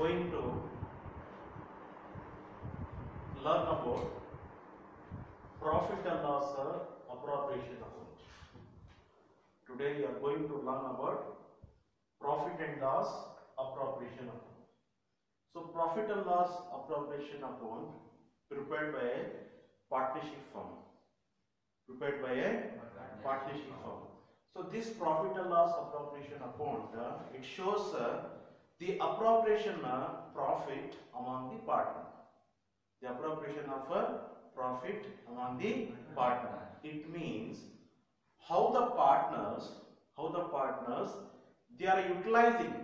going to learn about profit and loss appropriation account. Today we are going to learn about profit and loss appropriation account. So profit and loss appropriation account prepared by a partnership firm. So this profit and loss appropriation account, it shows the appropriation profit among the partner. The appropriation of profit among the partner. It means how the partners they are utilizing,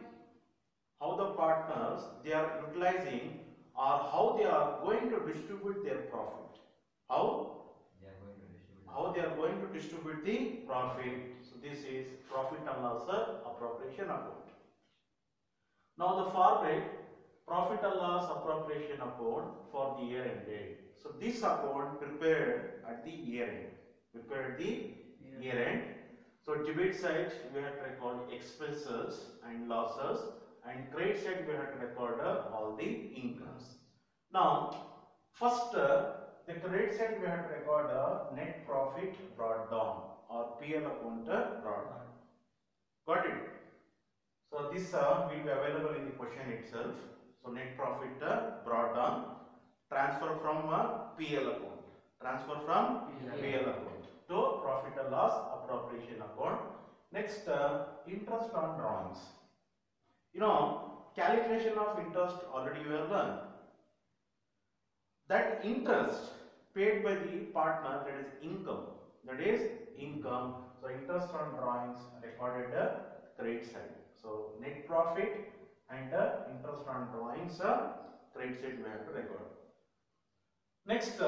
or how they are going to distribute their profit. How they are going to distribute the profit. So this is profit and loss appropriation account. Now the format profit and loss appropriation account for the year end date. So this account prepared at the year end. So debit side we have to record expenses and losses, and credit side we have to record all the incomes. Now first the credit side we have to record net profit brought down or PL account brought down. Got it? So this will be available in the question itself. So net profit brought down, transfer from PL account, to profit and loss appropriation account. Next, interest on drawings. Calculation of interest already you have learned. That interest paid by the partner, that is income. So interest on drawings recorded credit side. So net profit and interest on drawings credit side we have to record. Next,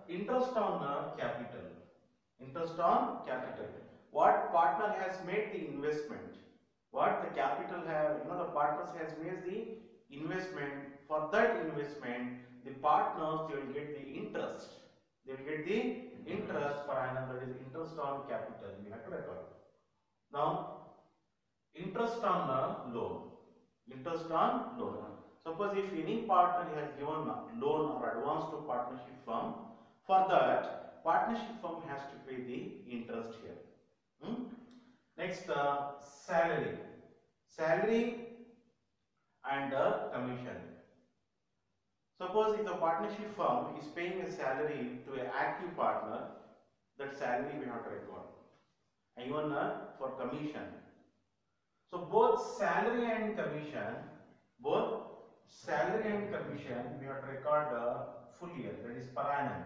interest on capital. What partner has made the investment? What the capital have, the partners has made the investment. For that investment, the partners they will get the interest. Per annum, that is interest on capital. We have to record. Now, interest on loan. Suppose if any partner has given a loan or advance to partnership firm, for that partnership firm has to pay the interest here. Next, salary and commission. Suppose if the partnership firm is paying a salary to an active partner, that salary we have to record. And even for commission. So both salary and commission, we have to record full year, that is per annum.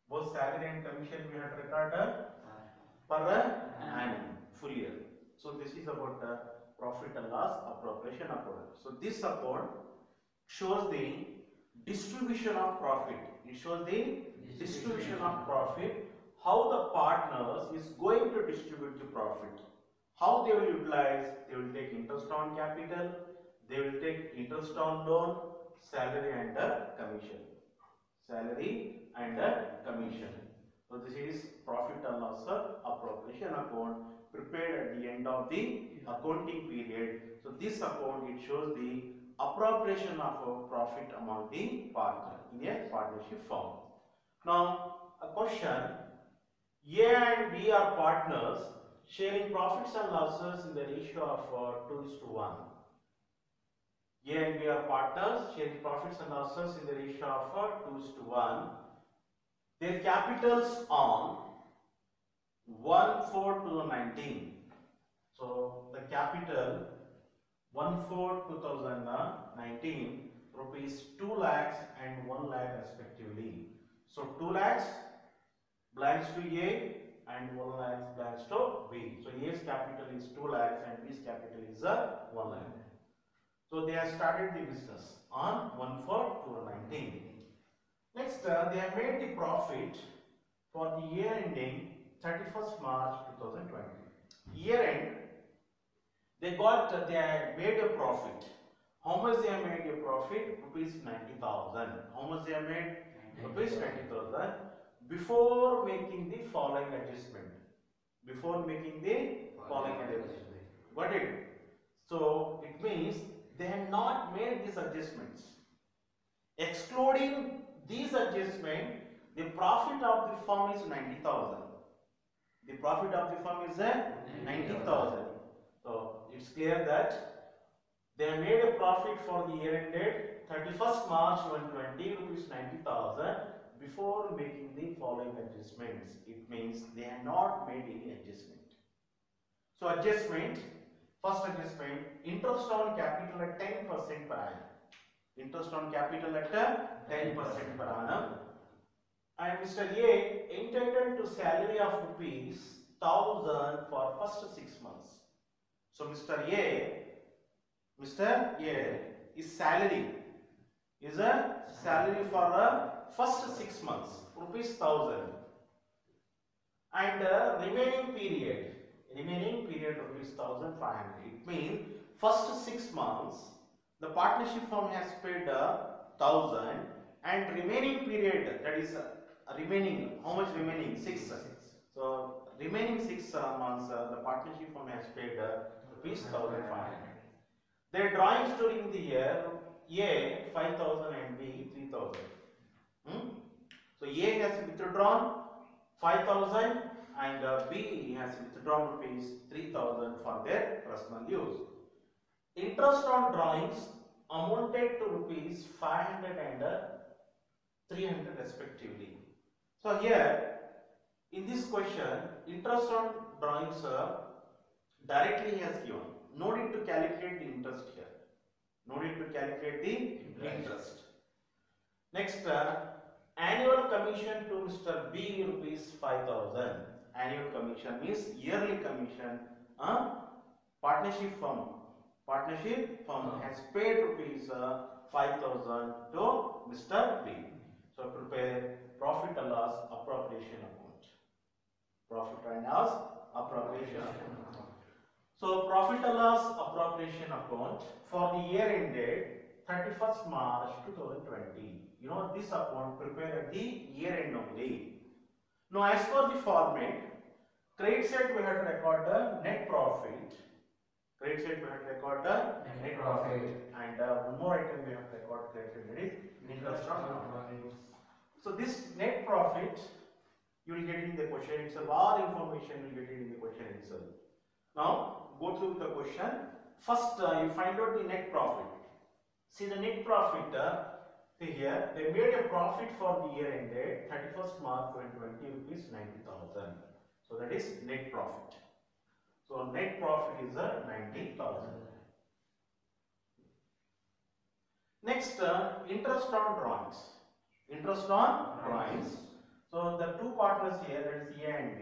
Both salary and commission we have to record per annum, full year. So this is about profit and loss appropriation account. So this account shows the distribution of profit. It shows the distribution of profit, how the partners is going to distribute the profit. How they will utilize? They will take interest on capital, they will take interest on loan, salary and commission. So this is profit and loss appropriation account prepared at the end of the accounting period. So this account it shows the appropriation of a profit among the partner in a partnership firm. Now a question: A and B are partners sharing profits and losses in the ratio of 2:1. A and B are partners sharing profits and losses in the ratio of 2:1. Their capitals on 1/4/2019. So the capital 1/4/2019 rupees 2 lakhs and 1 lakh respectively. So 2 lakhs belongs to A and 1 lakh belongs to B. So A's capital is 2 lakhs and B's capital is 1 lakh. So they have started the business on 1/4/2019. Next, they have made the profit for the year ending 31st March 2020. Year end, they have made a profit. How much they have made a profit? Rupees 90,000. How much they have made? Rupees 90,000. Before making the following adjustment. Got it? So it means they had not made these adjustments. Excluding these adjustments, the profit of the firm is 90,000. The profit of the firm is 90,000. So it's clear that they made a profit for the year ended 31st March 2020 rupees 90,000 before making the following adjustments. It means they have not made any adjustment. So adjustment, first adjustment, interest on capital at 10% per annum. Interest on capital at 10% per annum. And Mr. A entitled to salary of rupees 1,000 for first 6 months. So Mr. A is salary is a salary for the first 6 months, rupees 1,000, and remaining period rupees 1,500. It means first 6 months the partnership firm has paid 1,000, and remaining period, that is remaining, how much remaining? 6. So remaining 6 months the partnership firm has paid rupees 1,500. Their drawings during the year, A 5,000 and B 3,000. So A has withdrawn 5,000 and B has withdrawn rupees 3,000 for their personal use. Interest on drawings amounted to rupees 500 and 300 respectively. So here in this question, interest on drawings directly has given. No need to calculate the interest here. No need to calculate the interest. Next, annual commission to Mr. B rupees 5,000. Annual commission means yearly commission. Partnership firm has paid rupees 5,000 to Mr. B. So prepare profit and loss appropriation account. Profit and loss appropriation account. So profit and loss appropriation account for the year ended 31st March 2020. You know, this account prepared at the year end only. Now as per the format, credit side we have to record the net profit. Credit side we have to record the net profit. And one more item we have to record credit side, that is interest on drawings. So this net profit you will get it in the question itself. All information you will get it in the question itself. Now go through the question. First you find out the net profit. See the net profit here, they made a profit for the year ended 31st March 2020 rupees 90,000. So that is net profit. So net profit is 90,000. Next, interest on drawings. Interest on drawings. So the two partners here, that is A and B.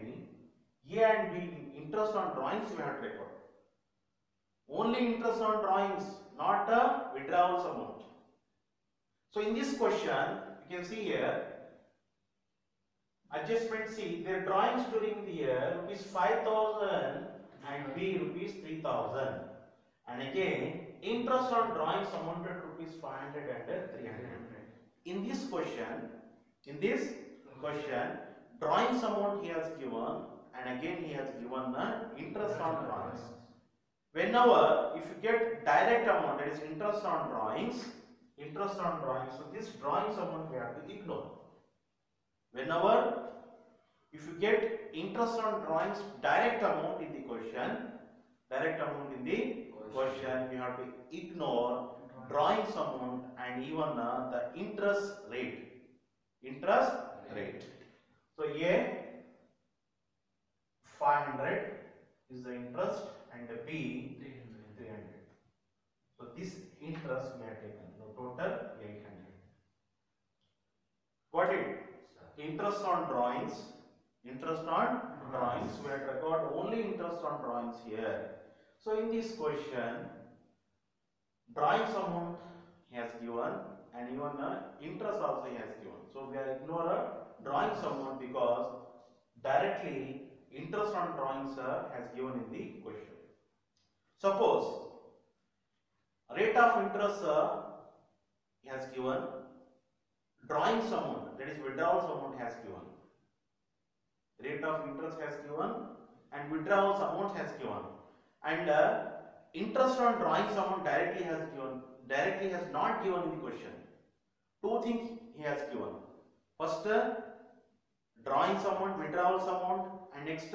A and B, interest on drawings we have to record. Only interest on drawings, not a withdrawals amount. So in this question, you can see here, adjustment C, their drawings during the year rupees 5,000 and B rupees 3,000. And again, interest on drawings amounted to rupees 500 and 300. In this question, drawings amount he has given, and again he has given interest on drawings. Whenever, if you get direct amount, that is interest on drawings, so this drawings amount we have to ignore. Whenever, if you get interest on drawings direct amount in the question, we have to ignore drawings amount and even the interest rate. So A 500 is the interest and the B 300. So this interest we have taken. Total 800. Got it? Interest on drawings. We have to record only interest on drawings here. So in this question, drawings amount he has given and even interest also he has given. So we are ignore drawings amount because directly interest on drawings has given in the question. Suppose rate of interest has given, drawings amount, that is withdrawals amount has given. Rate of interest has given and withdrawals amount has given. And interest on drawing someone directly has not given in the question. Two things he has given. First, drawing amount, withdrawals amount, and next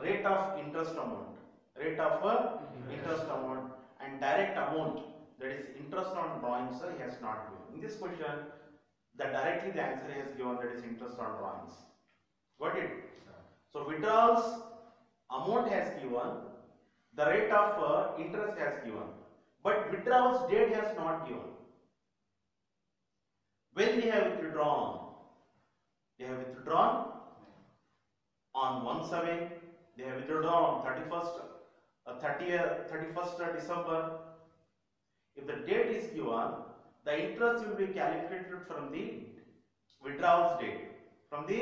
rate of interest amount, interest amount, and direct amount, that is interest on drawings he has not given. In this question, the answer he has given, that is interest on drawings. Got it? So withdrawals amount has given, the rate of interest has given, but withdrawals date has not given. When they have withdrawn? They have withdrawn on 1/7. They have withdrawn on 31st December. If the date is given, the interest will be calculated from the withdrawals date. From the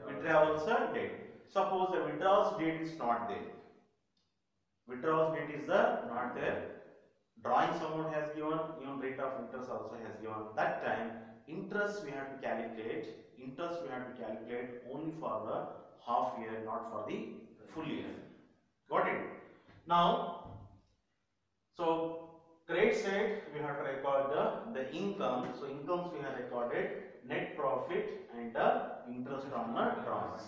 withdrawals date. Suppose the withdrawals date is not there. Withdrawals date is not there. Drawing amount has given, even rate of interest also has given. That time, interest we have to calculate. Only for the half year, not for the full year. Got it? Now, so credit side we have to record the income. So incomes we have recorded net profit and interest on the drawings.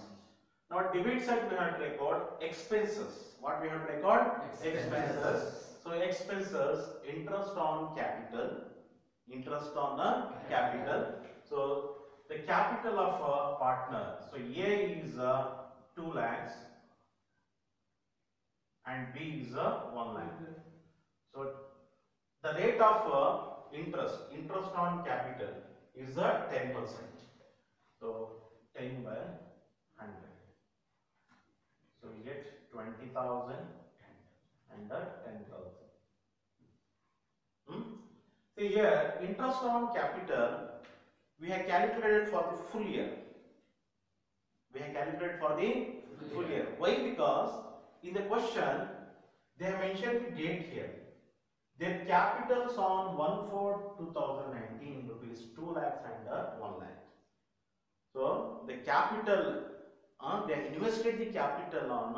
Now debit side we have to record expenses. What we have to record? Expenses. So expenses, interest on capital. So the capital of a partner. So A is 2 lakhs and B is 1 lakh. So the rate of interest on capital is 10%. So 10 by 100. So we get 20,000 and 10,000. See here, interest on capital we have calculated for the full year. Why? Because in the question they have mentioned the date here. Their capitals on 1/4/2019 rupees 2 lakhs and 1 lakh. So the capital, they have invested the capital on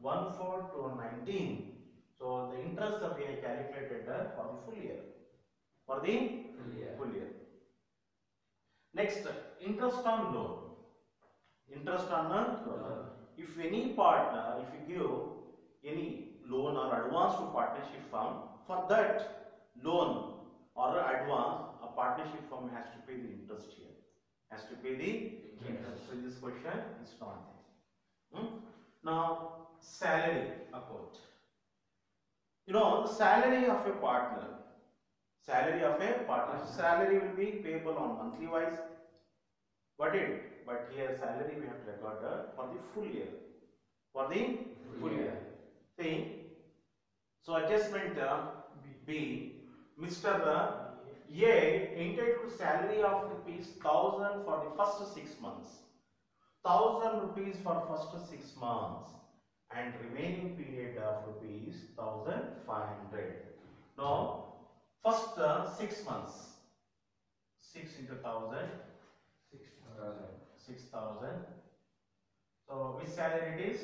1/4/2019. So the interest that we have calculated for the full year. Next, interest on loan. If any partner, if you give any loan or advance to partnership firm, for that loan or advance, a partnership firm has to pay the interest here. So this question is not there. Now, salary account. The salary of a partner. Salary will be payable on monthly wise. But here salary we have to record for the full year. See, so adjustment B, Mr. A entitled salary of ₹1,000 for the first 6 months. 1,000 rupees for first 6 months and remaining period of ₹1,500. Now, first 6 months, 6 into 1,000, 6,000. So which salary it is?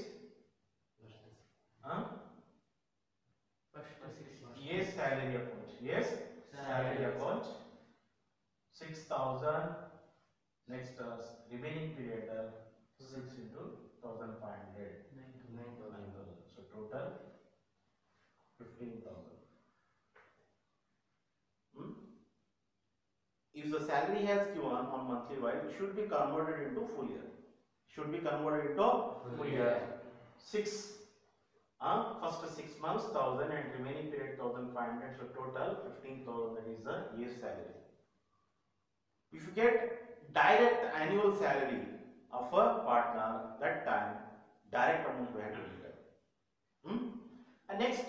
Yes, salary account. 6,000. Next remaining period 6 into 1,500. 9,000. So total 15,000. If the salary has given on monthly wise, it should be converted into full year. 6. First 6 months 1,000 and remaining period 1,500. So total 15,000. That is the year's salary. If you get direct annual salary of a partner, that time direct amount we have to return. And next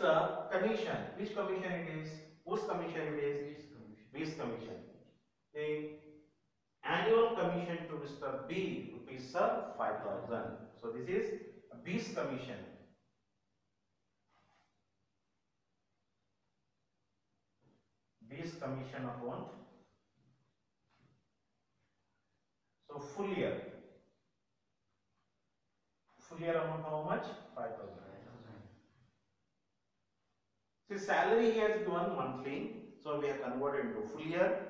commission. Which commission it is? Whose commission it is? B's commission. The annual commission to Mr. B rupees 5,000. So this is B's commission. B's commission account. So full year amount how much? 5,000. See, salary he has given monthly, so we have converted into full year.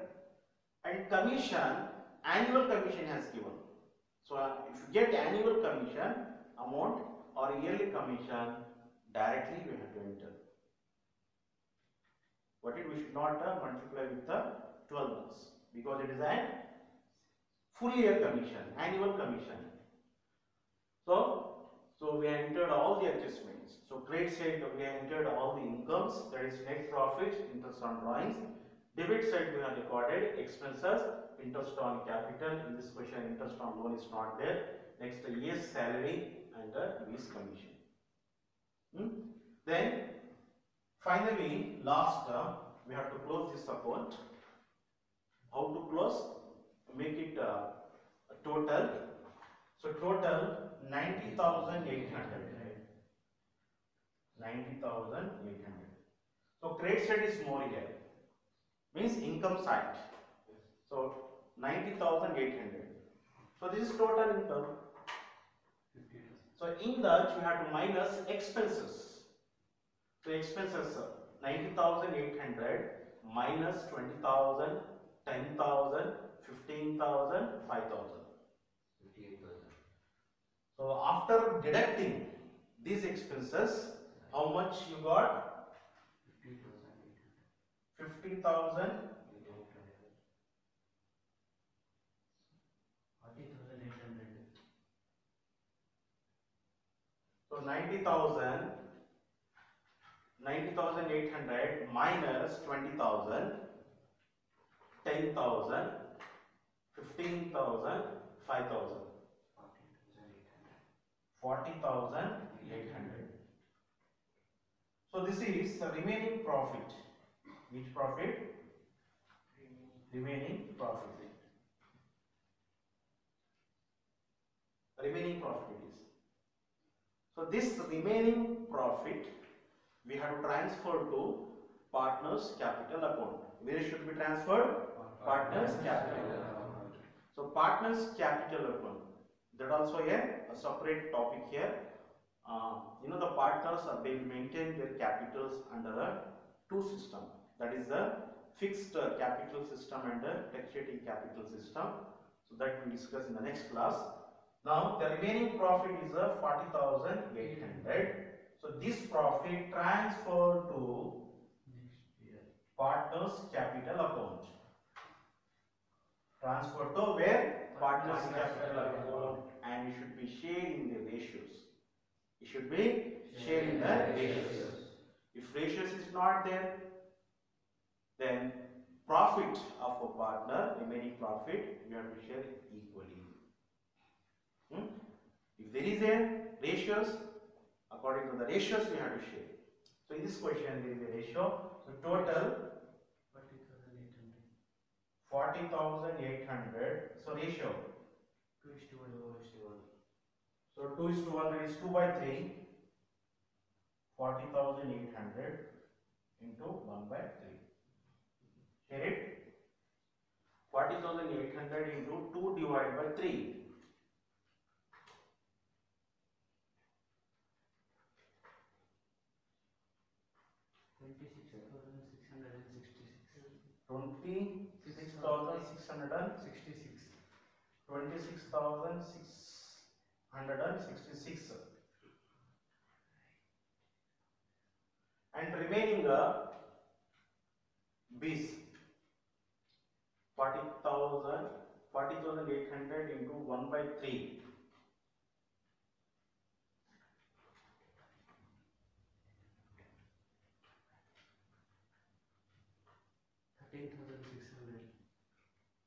And commission, annual commission has given. So if you get annual commission amount or yearly commission, directly we have to enter. What it we should not multiply with the 12 months, because it is a full year commission, annual commission. So we entered all the adjustments. So credit side we entered all the incomes, that is net profit, interest on drawings. Debit side we have recorded expenses, interest on capital. In this question, interest on loan is not there. Next, year's salary and lease commission. Then finally, last we have to close this account. How to close? Make it a total. So total 90,800. 90,800. So credit side is more here. Means income side. So 90,800. So this is total income. So in that you have to minus expenses. So expenses 90,800 minus 20,000, 10,000, 15,000, 5,000. 58,000. So after deducting these expenses, how much you got? 50,000. 40,800. So 90,800 minus 20,000, 10,000, 15,000, 5,000. 40,800. So this is the remaining profit. Which profit? Remaining profit. Remaining profit it is. So this remaining profit we have to transfer to partners capital account. Where it should be transferred? Partners capital account. So partners capital account. That also a separate topic here. The partners will maintain their capitals under a two system. That is the fixed capital system and the fluctuating capital system. So that we will discuss in the next class. Now the remaining profit is 40,800. So this profit transferred to partners capital account. Transfer to where? Partners capital account, and you should be sharing the ratios. You should be sharing the ratios. If ratios is not there, then profit of a partner, remaining profit, you have to share equally. If there is a ratios, according to the ratios we have to share. So in this question there is a ratio. So total 40,800. So ratio 2:1. So 2:1, that is 2 by 3. 40,800 into 1 by 3. Share it. 40,800 into 2 divided by 3. 26,666. 26,666. And remaining B's 40,800 into 1 by 3.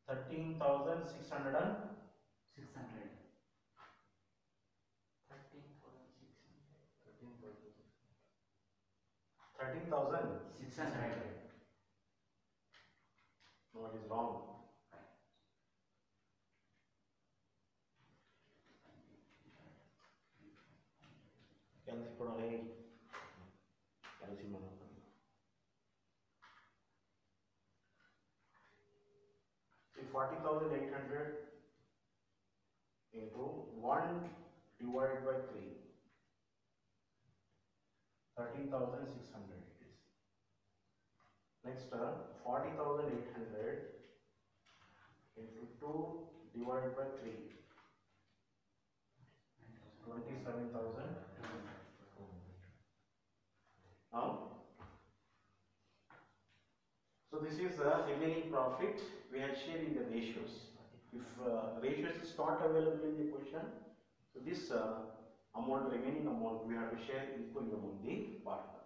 13,600. 13,600. What is wrong? See, 40,800 into 1 divided by 3. 13,600 it is. Next, 40,800 into 2 divided by 3. 27,000. Now, so this is the remaining profit we are sharing the ratios. If ratios is not available in the question, so this amount, remaining amount, we have to share equally among the partners.